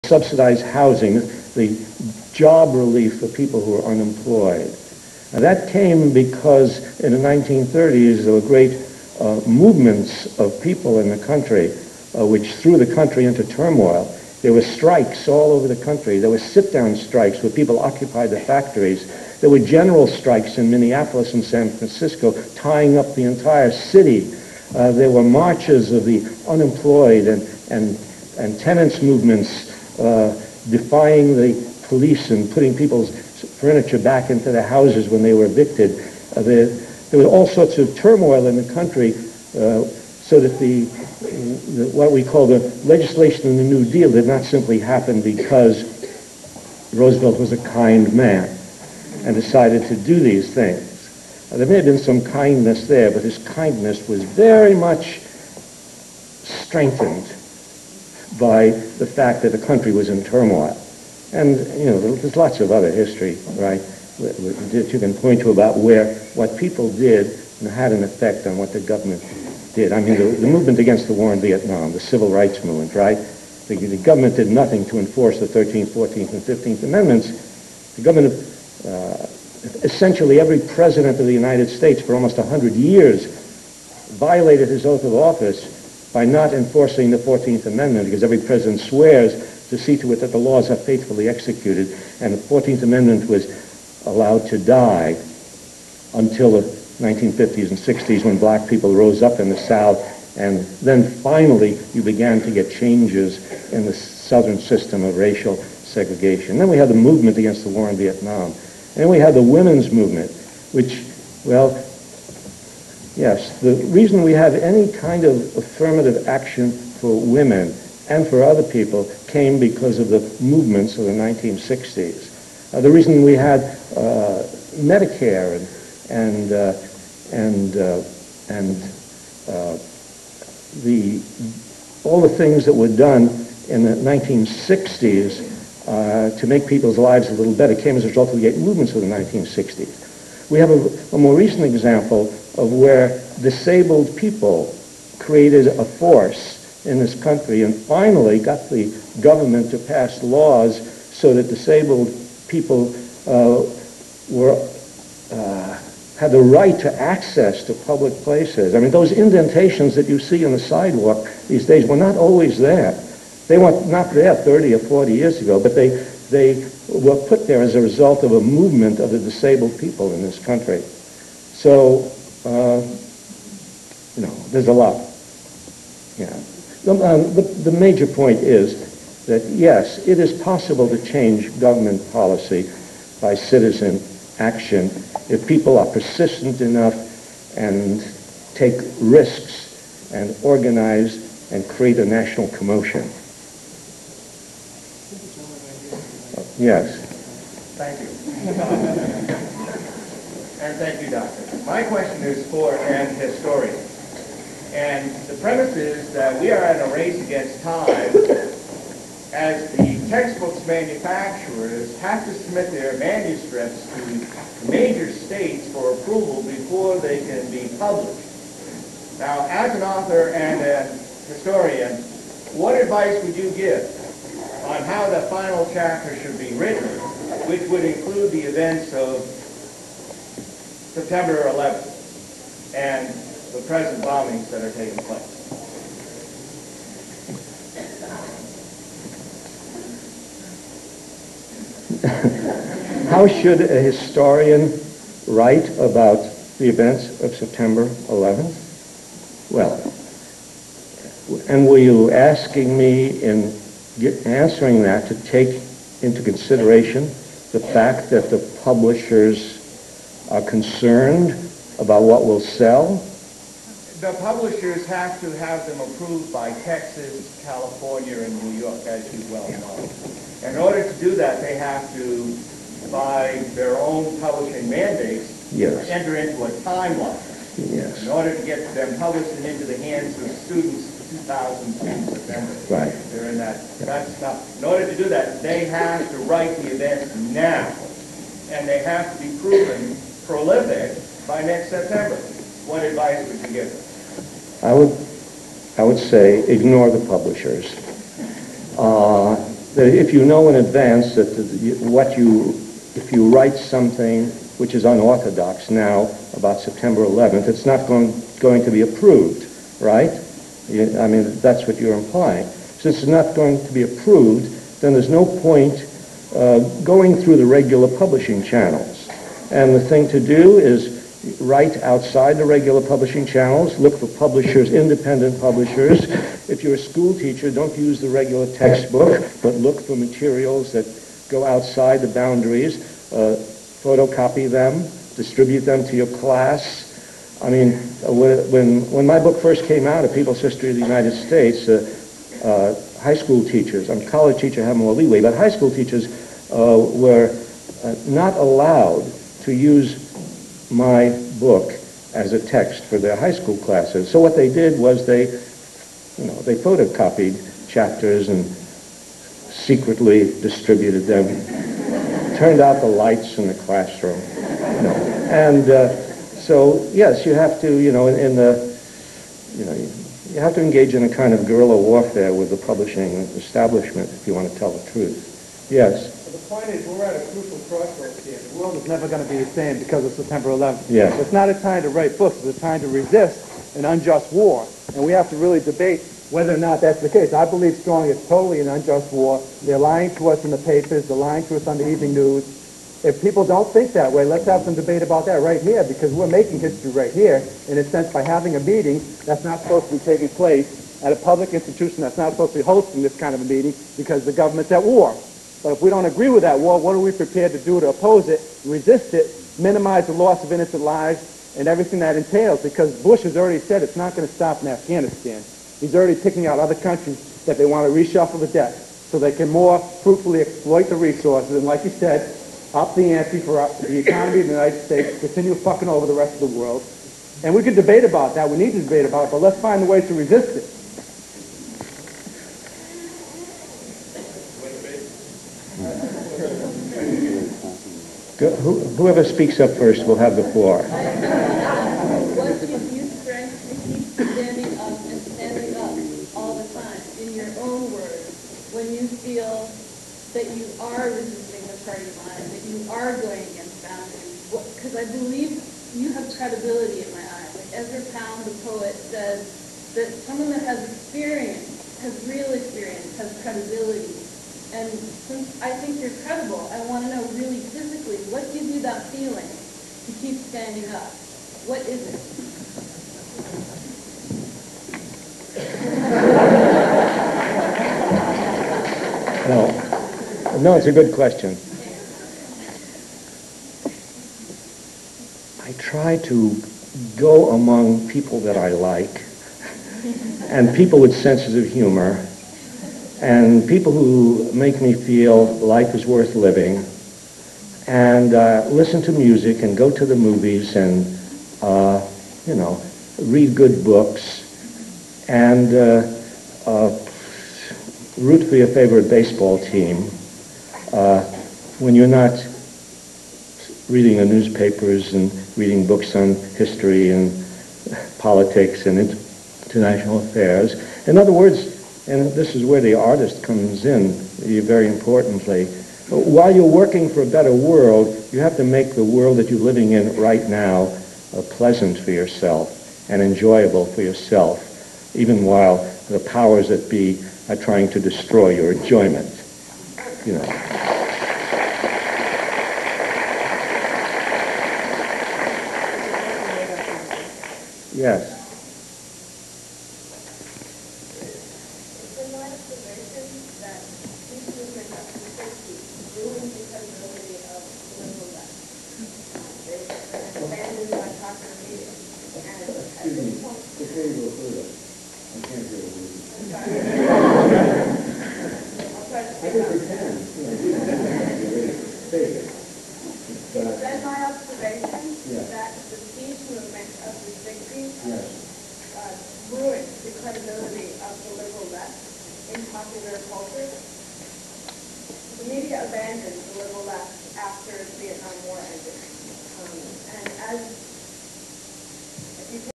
subsidized housing, the job relief for people who are unemployed. Now, that came because in the 1930s there were great movements of people in the country which threw the country into turmoil. There were strikes all over the country. There were sit-down strikes where people occupied the factories. There were general strikes in Minneapolis and San Francisco tying up the entire city. There were marches of the unemployed and tenants movements defying the police and putting people's furniture back into their houses when they were evicted. There was all sorts of turmoil in the country so that what we call the legislation in the New Deal did not simply happen because Roosevelt was a kind man and decided to do these things. There may have been some kindness there, but his kindness was very much strengthened by the fact that the country was in turmoil. And, there's lots of other history, right, that you can point to about where what people did had an effect on what the government did. I mean, the movement against the war in Vietnam, the civil rights movement, right? The government did nothing to enforce the 13th, 14th, and 15th Amendments. The government, essentially every president of the United States for almost 100 years violated his oath of office by not enforcing the 14th Amendment, because every president swears to see to it that the laws are faithfully executed, and the 14th Amendment was allowed to die until the 1950s and 60s when black people rose up in the South, and then finally you began to get changes in the Southern system of racial segregation. Then we had the movement against the war in Vietnam. And then we had the women's movement, which, well, yes, the reason we have any kind of affirmative action for women and for other people came because of the movements of the 1960s. The reason we had Medicare and all the things that were done in the 1960s to make people's lives a little better came as a result of the great movements of the 1960s. We have a more recent example of where disabled people created a force in this country and finally got the government to pass laws so that disabled people had the right to access to public places. I mean, those indentations that you see on the sidewalk these days were not always there. They were not there 30 or 40 years ago, but they were put there as a result of a movement of the disabled people in this country. So, there's a lot. Yeah. The major point is that, yes, it is possible to change government policy by citizen action if people are persistent enough and take risks and organize and create a national commotion. Yes. Thank you. And thank you, Doctor. My question is for an historian. And the premise is that we are in a race against time as the textbooks manufacturers have to submit their manuscripts to major states for approval before they can be published. Now, as an author and an historian, what advice would you give on how the final chapter should be written, which would include the events of September 11th and the present bombings that are taking place? How should a historian write about the events of September 11th? Well, and were you asking me in answering that to take into consideration the fact that the publishers are concerned about what will sell? The publishers have to have them approved by Texas, California, and New York, as you well know. In order to do that, they have to, by their own publishing mandates, yes, enter into a timeline. Yes. In order to get them published and into the hands of students for 2002 September. Right. They're in that. That's not. In order to do that, they have to write the events now, and they have to be proven prolific by next September. What advice would you give them? I would say ignore the publishers. that if you know in advance that if you write something which is unorthodox now about September 11th, it's not going to be approved, right? I mean, that's what you're implying. Since it's not going to be approved, then there's no point going through the regular publishing channels. And the thing to do is write outside the regular publishing channels, look for publishers, independent publishers. If you're a school teacher, don't use the regular textbook, but look for materials that go outside the boundaries, photocopy them, distribute them to your class. I mean, when my book first came out, A People's History of the United States, high school teachers, I'm a college teacher, I have more leeway, but high school teachers were not allowed to use my book as a text for their high school classes. So what they did was they photocopied chapters and secretly distributed them, turned out the lights in the classroom. So yes, you have to, you have to engage in a kind of guerrilla warfare with the publishing establishment if you want to tell the truth. Yes. The point is, we're at a crucial crossroads here. The world is never going to be the same because of September 11th. Yes. It's not a time to write books. It's a time to resist an unjust war. And we have to really debate whether or not that's the case. I believe strongly it's totally an unjust war. They're lying to us in the papers. They're lying to us on the evening news. If people don't think that way, let's have some debate about that right here, because we're making history right here, in a sense, by having a meeting that's not supposed to be taking place at a public institution that's not supposed to be hosting this kind of a meeting because the government's at war. But if we don't agree with that war, what are we prepared to do to oppose it, resist it, minimize the loss of innocent lives, and everything that entails? Because Bush has already said it's not going to stop in Afghanistan. He's already picking out other countries that they want to reshuffle the debt so they can more fruitfully exploit the resources. And like you said, up the ante for the economy of the United States, continue fucking over the rest of the world. And we can debate about that. We need to debate about it, but let's find a way to resist it. Whoever speaks up first will have the floor. What gives you strength to keep standing up and standing up all the time, in your own words, when you feel that you are resisting the party line, that you are going against boundaries? Because I believe you have credibility in my eyes. Like Ezra Pound, the poet, says that someone that has experience, has real experience, has credibility. And since I think you're credible, I want to know really physically, what gives you that feeling to keep standing up? What is it? No, it's a good question. I try to go among people that I like, and people with senses of humor, and people who make me feel life is worth living, and listen to music and go to the movies and, read good books and root for your favorite baseball team when you're not reading the newspapers and reading books on history and politics and international affairs. In other words, and this is where the artist comes in very importantly, while you're working for a better world, you have to make the world that you're living in right now pleasant for yourself and enjoyable for yourself, even while the powers that be are trying to destroy your enjoyment. Yes. Abandoned the liberal left after the Vietnam War ended. And as